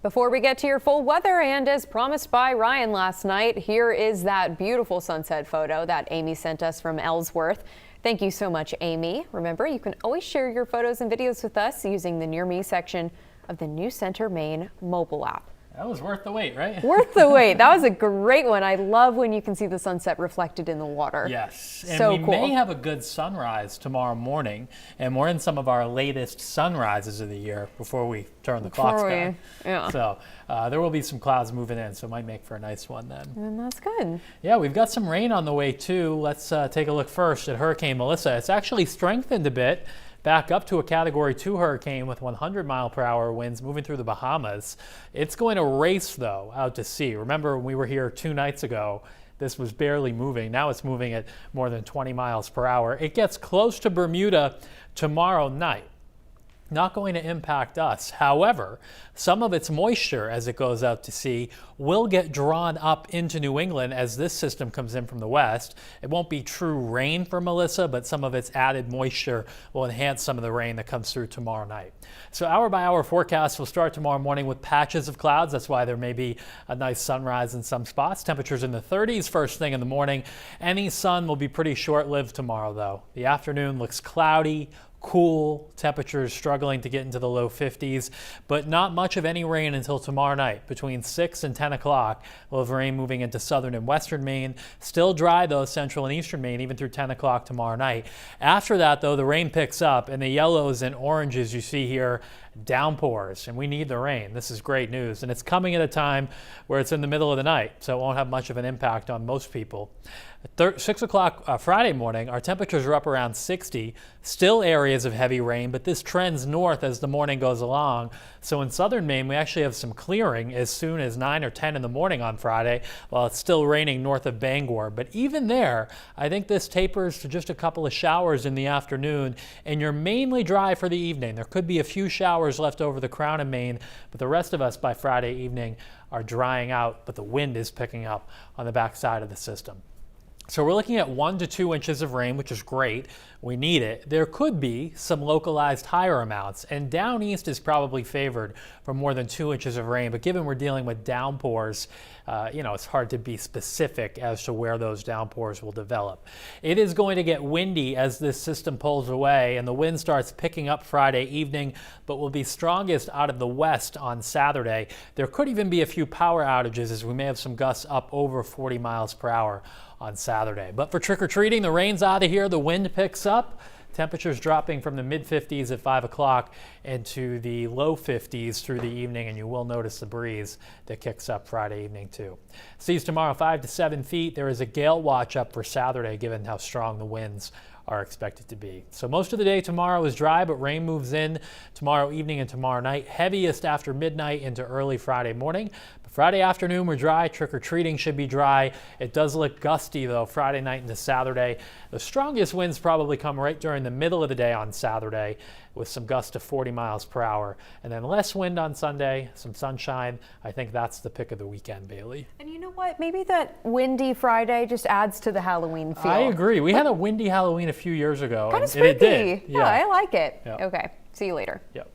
Before we get to your full weather, and as promised by Ryan last night, here is that beautiful sunset photo that Amy sent us from Ellsworth. Thank you so much, Amy. Remember, you can always share your photos and videos with us using the Near Me section of the New Center Maine mobile app. That was worth the wait, right? Worth the wait. That was a great one. I love when you can see the sunset reflected in the water. Yes. And so we cool. may have a good sunrise tomorrow morning, and we're in some of our latest sunrises of the year before we turn the clocks down. Yeah. So there will be some clouds moving in, so it might make for a nice one then. And that's good. Yeah, we've got some rain on the way too. Let's take a look first at Hurricane Melissa. It's actually strengthened a bit, back up to a Category 2 hurricane with 100-mile-per-hour winds moving through the Bahamas. It's going to race, though, out to sea. Remember, when we were here 2 nights ago, this was barely moving. Now it's moving at more than 20 miles per hour. It gets close to Bermuda tomorrow night. Not going to impact us. However, some of its moisture as it goes out to sea will get drawn up into New England as this system comes in from the west. It won't be true rain for Melissa, but some of its added moisture will enhance some of the rain that comes through tomorrow night. So hour by hour forecast will start tomorrow morning with patches of clouds. That's why there may be a nice sunrise in some spots. Temperatures in the 30s first thing in the morning. Any sun will be pretty short-lived tomorrow, though. The afternoon looks cloudy, cool, temperatures struggling to get into the low 50s, but not much of any rain until tomorrow night. Between 6 and 10 o'clock, we'll have rain moving into southern and western Maine. Still dry, though, central and eastern Maine, even through 10 o'clock tomorrow night. After that, though, the rain picks up, and the yellows and oranges you see here, downpours, and we need the rain. This is great news, and it's coming at a time where it's in the middle of the night, so it won't have much of an impact on most people. 6 o'clock Friday morning, our temperatures are up around 60. Still areas of heavy rain, but this trends north as the morning goes along. So in southern Maine, we actually have some clearing as soon as 9 or 10 in the morning on Friday, while it's still raining north of Bangor. But even there, I think this tapers to just a couple of showers in the afternoon, and you're mainly dry for the evening. There could be a few showers left over the crown of Maine, but the rest of us by Friday evening are drying out, but the wind is picking up on the backside of the system. So we're looking at 1 to 2 inches of rain, which is great. We need it. There could be some localized higher amounts, and down east is probably favored for more than 2 inches of rain. But given we're dealing with downpours, it's hard to be specific as to where those downpours will develop. It is going to get windy as this system pulls away, and the wind starts picking up Friday evening, but will be strongest out of the west on Saturday. There could even be a few power outages as we may have some gusts up over 40 miles per hour on Saturday. But for trick-or-treating, the rain's out of here, the wind picks up, temperatures dropping from the mid-50s at 5 o'clock into the low 50s through the evening, and you will notice the breeze that kicks up Friday evening too. Seas tomorrow 5 to 7 feet. There is a gale watch up for Saturday given how strong the winds are expected to be. So most of the day tomorrow is dry, but rain moves in tomorrow evening and tomorrow night, heaviest after midnight into early Friday morning. But Friday afternoon we're dry, trick-or-treating should be dry. It does look gusty though Friday night into Saturday. The strongest winds probably come right during the middle of the day on Saturday with some gusts to 40 miles per hour. And then less wind on Sunday, some sunshine. I think that's the pick of the weekend, Bailey. And you know what? Maybe that windy Friday just adds to the Halloween feel. I agree. We had a windy Halloween a few years ago. Kind of spooky. And it did. Yeah, I like it. Yep. Okay. See you later. Yep.